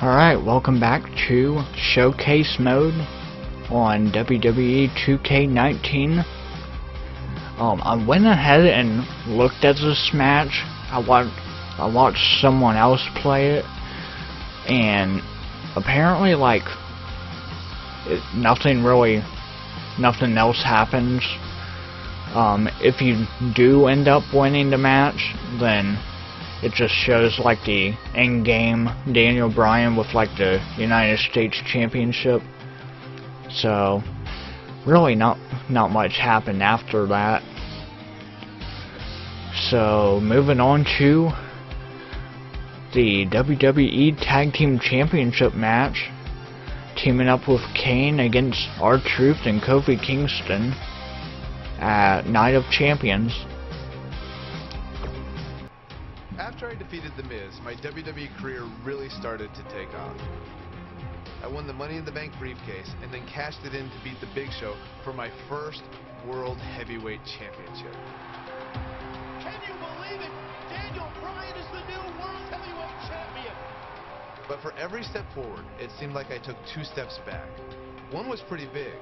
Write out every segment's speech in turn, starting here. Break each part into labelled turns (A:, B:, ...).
A: Alright, welcome back to Showcase Mode on WWE 2K19. I went ahead and looked at this match. I watched someone else play it, and apparently, like, nothing else happens. If you do end up winning the match, then it just shows like the in-game Daniel Bryan with like the United States Championship. So really not much happened after that. So moving on to the WWE Tag Team Championship match, teaming up with Kane against R-Truth and Kofi Kingston at Night of Champions.
B: After I defeated The Miz, my WWE career really started to take off. I won the Money in the Bank briefcase and then cashed it in to beat The Big Show for my first World Heavyweight Championship.
C: Can you believe it? Daniel Bryan is the new World Heavyweight Champion.
B: But for every step forward, it seemed like I took 2 steps back. One was pretty big.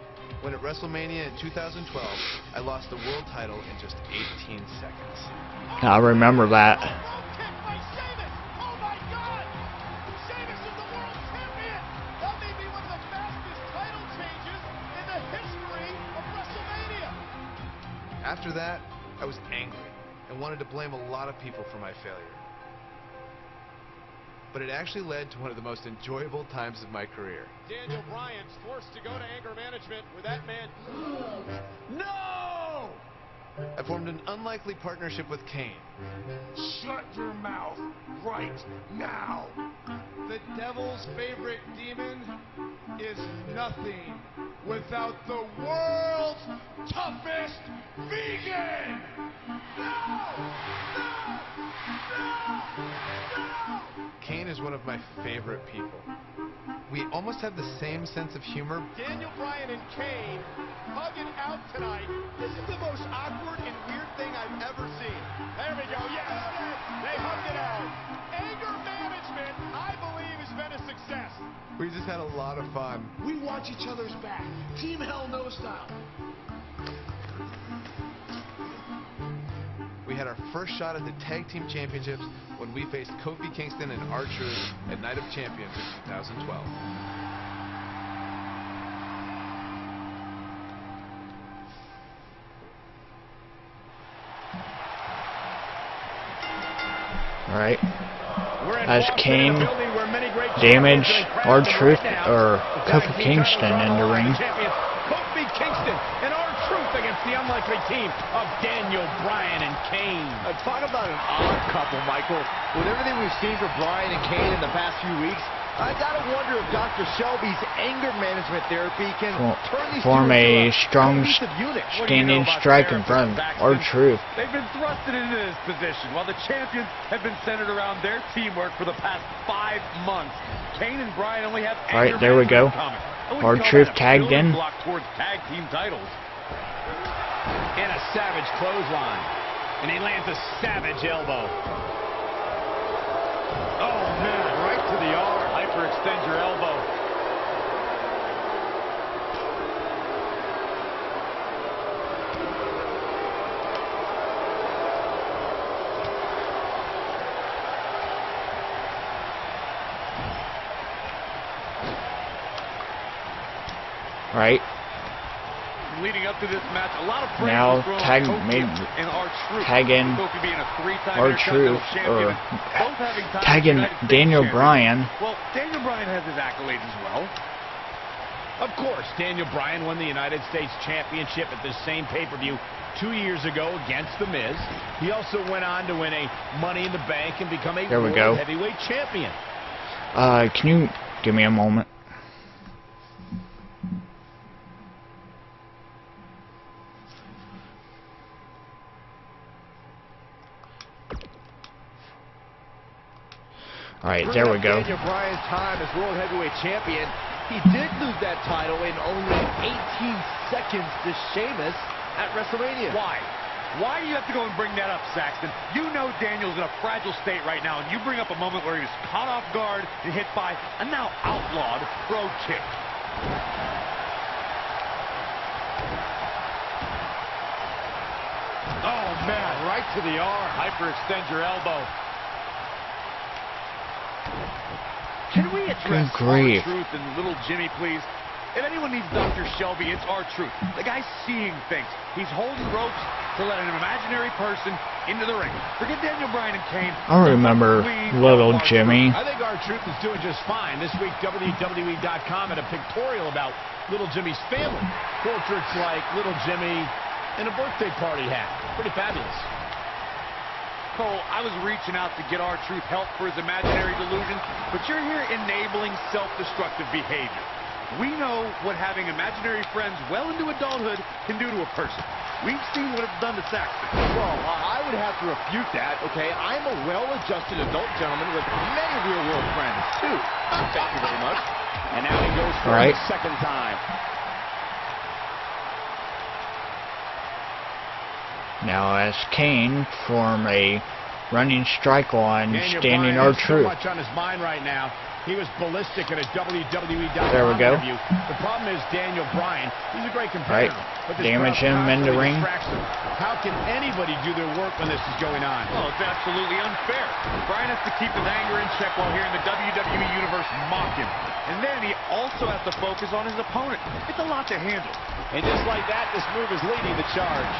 B: When at WrestleMania in 2012, I lost the world title in just 18 seconds.
A: I remember that.
B: After that, I was angry and wanted to blame a lot of people for my failure. But it actually led to one of the most enjoyable times of my career.
C: Daniel Bryan's forced to go to anger management with that man. No!
B: I formed an unlikely partnership with Kane.
C: Shut your mouth right now. The devil's favorite demon is nothing without the world's toughest vegan. No! No! No! No!
B: Kane is one of my favorite people. We almost have the same sense of humor.
C: Daniel Bryan and Kane hugging out tonight. This is the most awkward and weird thing I've ever seen. There we go. Yes, they hugged it out. Anger management, I believe, has been a success.
B: We just had a lot of fun.
C: We watch each other's back. Team Hell No style.
B: We had our first shot at the Tag Team Championships when we faced Kofi Kingston and R-Truth at Night of Champions in 2012.
A: Alright. As Kane damaged R-Truth or Kofi Kingston in the ring.
C: Kofi Kingston and R-Truth against the unlikely team of Daniel Bryan and Kane.
D: Talk about an odd couple, Michael. With everything we've seen from Bryan and Kane in the past few weeks, I gotta wonder if Dr. Shelby's anger management therapy can turn these
A: form a strong
D: unit.
A: standing strike in front of R-Truth.
E: They've been thrusted into this position while the champions have been centered around their teamwork for the past 5 months. Kane and Bryan only have
A: Alright, there we go. R-Truth tagged in.
E: Towards tag team titles.
C: And a savage clothesline. And he lands a savage elbow. Oh, man, right to the arm. Hyperextend your elbow.
E: Right. Leading up to this match, a lot of praise
A: now
E: was
A: tag in R-Truth or tagging Daniel Bryan.
E: Well, Daniel Bryan has his accolades as well.
C: Of course, Daniel Bryan won the United States Championship at the same pay-per-view 2 years ago against The Miz. He also went on to win a Money in the Bank and become a World Heavyweight Champion.
A: Can you give me a moment? Alright, there we go.
D: Daniel Bryan's time as World Heavyweight Champion, he did lose that title in only 18 seconds to Sheamus at WrestleMania.
E: Why? Why do you have to go and bring that up, Saxton? You know Daniel's in a fragile state right now, and you bring up a moment where he was caught off guard and hit by a now outlawed Brogue Kick. Oh, man, right to the arm. Hyperextend your elbow. Can we address R-Truth and Little Jimmy, please? If anyone needs Dr. Shelby, it's R-Truth. The guy's seeing things. He's holding ropes to let an imaginary person into the ring. Forget Daniel Bryan and Kane.
A: I remember Little Jimmy.
C: I think R-Truth is doing just fine. This week, WWE.com had a pictorial about Little Jimmy's family. Portraits like Little Jimmy and a birthday party hat. Pretty fabulous.
E: Cole, I was reaching out to get R-Truth help for his imaginary delusions, but you're here enabling self-destructive behavior. We know what having imaginary friends well into adulthood can do to a person. We've seen what it's done to Saxton.
D: Well, I would have to refute that, okay? I'm a well-adjusted adult gentleman with many real-world friends, too. Thank you very much.
C: And now he goes for the second time.
A: Now as Kane form a running strike on standing R-Truth.
C: So much on his mind right now. He was ballistic in a WWE.com
A: There we go.
C: interview. The problem is Daniel Bryan. He's a great competitor. But
A: damage him in the ring.
C: How can anybody do their work when this is going on?
E: Oh, it's absolutely unfair. Bryan has to keep his anger in check while hearing the WWE Universe mock him. And then he also has to focus on his opponent. It's a lot to handle.
C: And just like that, this move is leading the charge.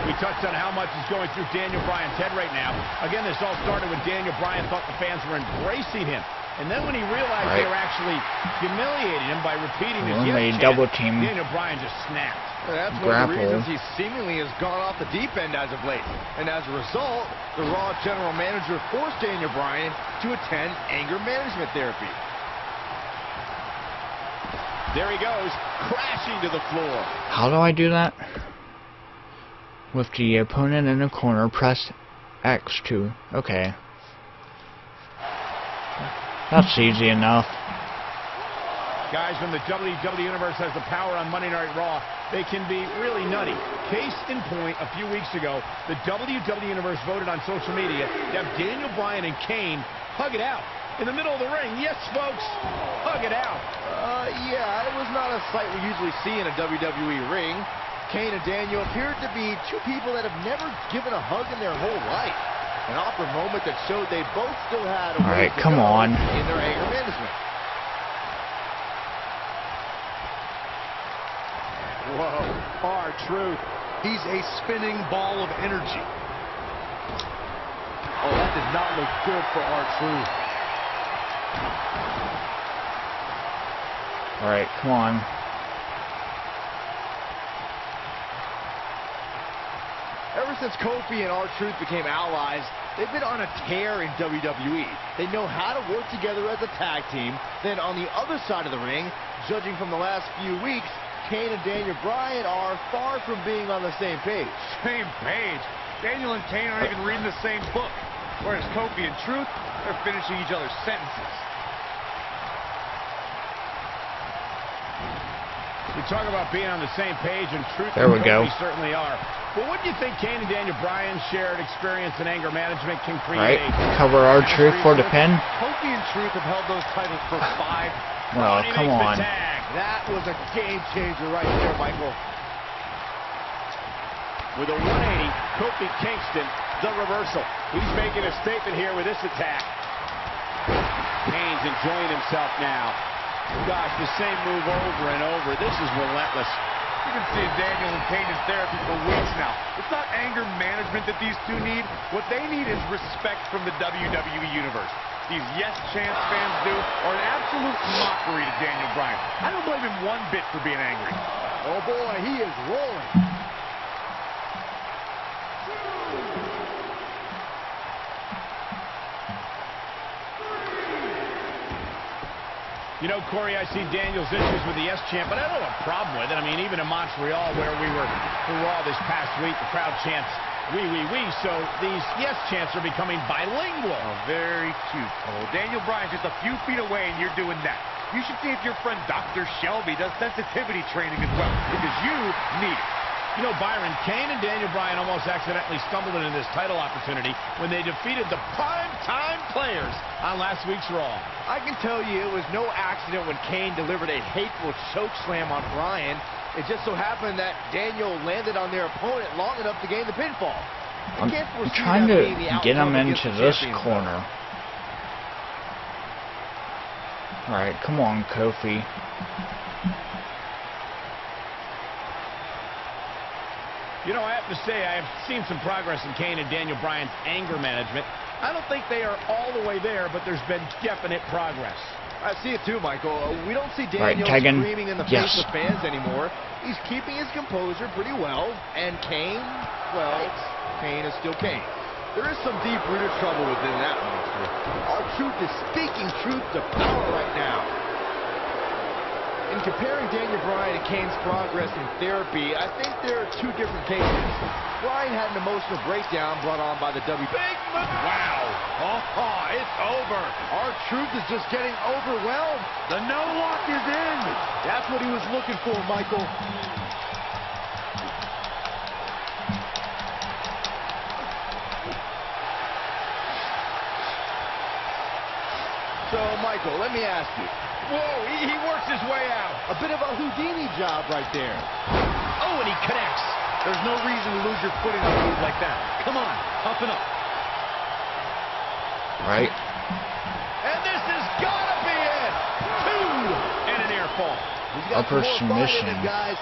C: We touched on how much is going through Daniel Bryan's head right now. Again, this all started when Daniel Bryan thought the fans were embracing him. And then when he realized they were actually humiliating him by repeating his yes
A: double
C: chant,
A: team.
C: Daniel Bryan just snapped.
D: That's one of the reasons he seemingly has gone off the deep end as of late. And as a result, the Raw general manager forced Daniel Bryan to attend anger management therapy.
C: There he goes, crashing to the floor.
A: How do I do that? With the opponent in the corner, press X2. Okay. That's easy enough.
C: Guys, when the WWE Universe has the power on Monday Night Raw, they can be really nutty. Case in point, a few weeks ago, the WWE Universe voted on social media to have Daniel Bryan and Kane hug it out in the middle of the ring. Yes, folks, hug it out.
D: Yeah, it was not a sight we usually see in a WWE ring. Kane and Daniel appeared to be two people that have never given a hug in their whole life. An awkward moment that showed they both still had a way to go in their anger management.
C: Whoa, R-Truth.
E: He's a spinning ball of energy.
D: Oh, that did not look good for R-Truth.
A: All right, come on.
D: Ever since Kofi and R-Truth became allies, they've been on a tear in WWE. They know how to work together as a tag team. Then on the other side of the ring, judging from the last few weeks, Kane and Daniel Bryan are far from being on the same page.
E: Same page? Daniel and Kane aren't even reading the same book. Whereas Kofi and Truth, they're finishing each other's sentences.
C: We talk about being on the same page, and Truth
A: and Kofi
C: certainly are. But what do you think Kane and Daniel Bryan's shared experience in anger management can create?
A: Cover R-Truth for the pin.
E: Kofi and Truth have held those titles for 5.
A: Well, come on.
D: That was a game changer right there, Michael.
C: With a 180, Kofi Kingston, the reversal. He's making a statement here with this attack. Kane's enjoying himself now. Gosh, the same move over and over. This is relentless.
E: You can see Daniel and Kane in therapy for weeks now. It's not anger management that these two need. What they need is respect from the WWE Universe. These yes chants fans do are an absolute mockery to Daniel Bryan. I don't blame him one bit for being angry.
D: Oh boy, he is rolling.
C: You know, Corey, I see Daniel's issues with the yes chant, but I don't have a problem with it. I mean, even in Montreal, where we were for Raw this past week, the crowd chants So these yes chants are becoming bilingual.
E: Oh, very cute, Cole. Daniel Bryan's just a few feet away, and you're doing that. You should see if your friend Dr. Shelby does sensitivity training as well, because you need it.
C: You know, Byron, Kane and Daniel Bryan almost accidentally stumbled into this title opportunity when they defeated the prime-time players on last week's Raw.
D: I can tell you it was no accident when Kane delivered a hateful choke slam on Bryan. It just so happened that Daniel landed on their opponent long enough to gain the pinfall.
A: I'm trying to get him into this corner. Alright, come on, Kofi.
C: You know, I have to say, I have seen some progress in Kane and Daniel Bryan's anger management. I don't think they are all the way there, but there's been definite progress.
D: I see it too, Michael. We don't see Daniel screaming in the face of fans anymore. He's keeping his composure pretty well. And Kane, well, Kane is still Kane. There is some deep-rooted trouble within that monster. Our truth is speaking truth to power right now. In comparing Daniel Bryan and Kane's progress in therapy, I think there are two different cases. Bryan had an emotional breakdown brought on by the WWE.
C: Big move! Wow! Oh, it's over.
D: Our truth is just getting overwhelmed.
C: The no walk is in.
D: That's what he was looking for, Michael. So, Michael, let me ask you.
C: Whoa, he works his way out.
D: A bit of a Houdini job right there.
C: Oh, and he connects.
E: There's no reason to lose your footing on a move like that. Come on, toughen up.
A: Right.
C: And this has got to be it. 2 and an air fall.
A: Upper submission.
D: Guys.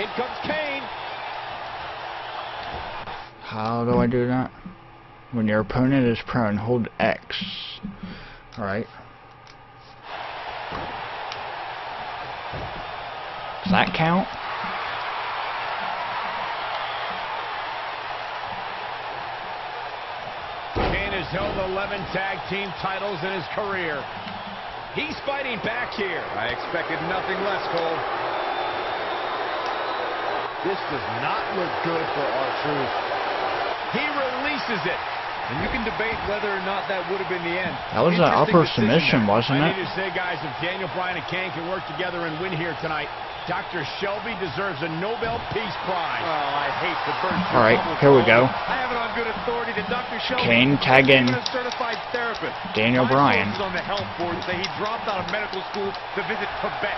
C: In comes Kane.
A: How do I do that? When your opponent is prone, hold X. Alright. Does that count?
C: Kane has held 11 tag team titles in his career. He's fighting back here.
E: I expected nothing less, Cole.
D: This does not look good for R-Truth.
C: He releases it.
E: And you can debate whether or not that would have been the end.
A: That was an upper submission, wasn't
C: I
A: it?
C: need to say, guys, if Daniel Bryan and Kane can work together and win here tonight, Dr. Shelby deserves a Nobel Peace Prize.
E: Oh, I hate to burst.
A: Alright, here we go.
E: I have it on good authority that Dr. Shelby
A: Kane tagging
E: a certified therapist.
A: Daniel Bryan.
E: On the health board say he dropped out of medical school to visit Tibet.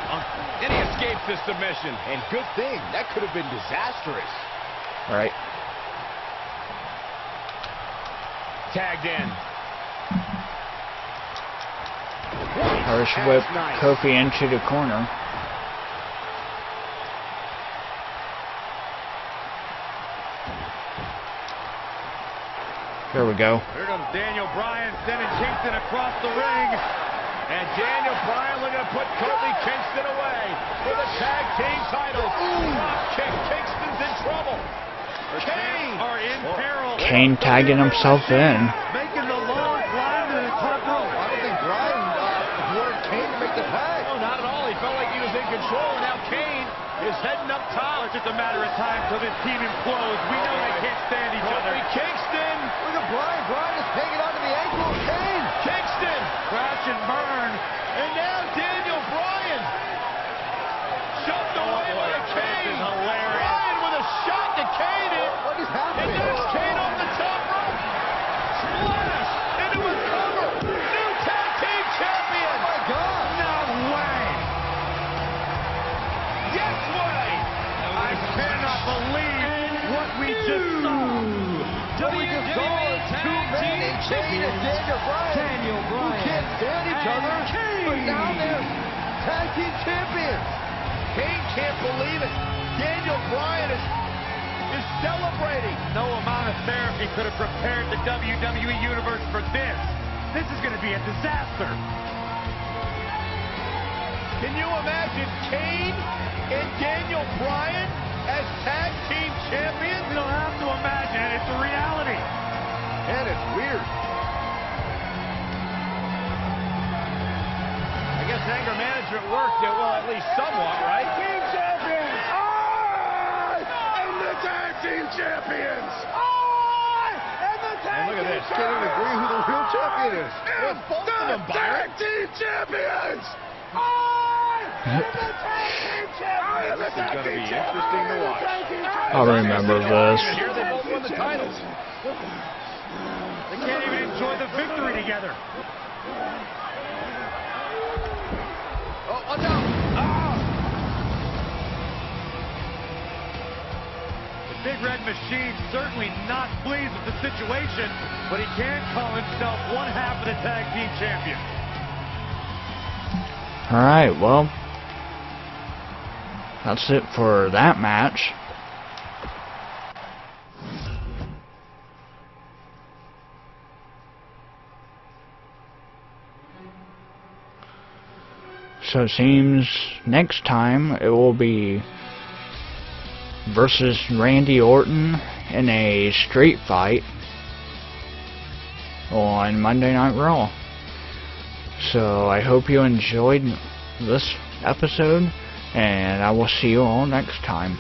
C: And he escapes this submission.
D: And good thing. That could have been disastrous.
A: Alright.
C: Tagged in.
A: Irish whip Kofi into the corner. There we go.
E: Here comes Daniel Bryan sending Kingston across the ring.
C: And Daniel Bryan looking to put Kofi Kingston away for the tag team titles. Drop kick. Kingston's in trouble. Kane
E: are in peril.
A: Kane tagging himself in.
E: Making the long climb to the top rope.
D: I don't think Bryan wanted Kane to make the tag.
C: No, not at all. He felt like he was in control. Now Kane is heading up top.
E: It's just a matter of time till this team implodes. We know they can't stand each other.
C: Kofi Kingston.
D: Look at Bryan. Bryan is hanging onto the ankle of Kane.
C: Kingston.
E: Crash and burn.
C: And now Daniel Bryan. Shoved away by Kane.
E: This is hilarious.
C: Bryan with a shot to Kane.
D: What is happening?
C: And there's Kane off the top rope. Splash into a cover. New tag team champion.
D: Oh my God.
C: No way. Yes way.
E: I cannot believe what we just saw.
C: WWE
D: Two men in Kane and Daniel Bryan. Who can't stand each other, but now they're tag team champions.
C: Kane can't believe it. Daniel Bryan is celebrating.
E: No amount of therapy could have prepared the WWE Universe for this. This is going to be a disaster.
C: Can you imagine Kane and Daniel Bryan as tag team champions?
E: We don't have to imagine it. It's a reality.
D: And it's weird.
C: I guess anger management worked, well, at least somewhat, right?
E: Team champion!
C: team champions.
D: And look at this. Can't even agree who the real champion is. What's both of them, Byron?
C: Tag team champions.
D: This is going to be interesting to watch.
A: I remember this.
E: Here they both won the titles. They can't even enjoy the victory together.
D: Oh, watch out.
E: The Big Red Machine certainly not pleased with the situation, but he can call himself one half of the tag team champion.
A: Alright, well, that's it for that match. So it seems next time it will be versus Randy Orton in a street fight on Monday Night Raw. So I hope you enjoyed this episode, and I will see you all next time.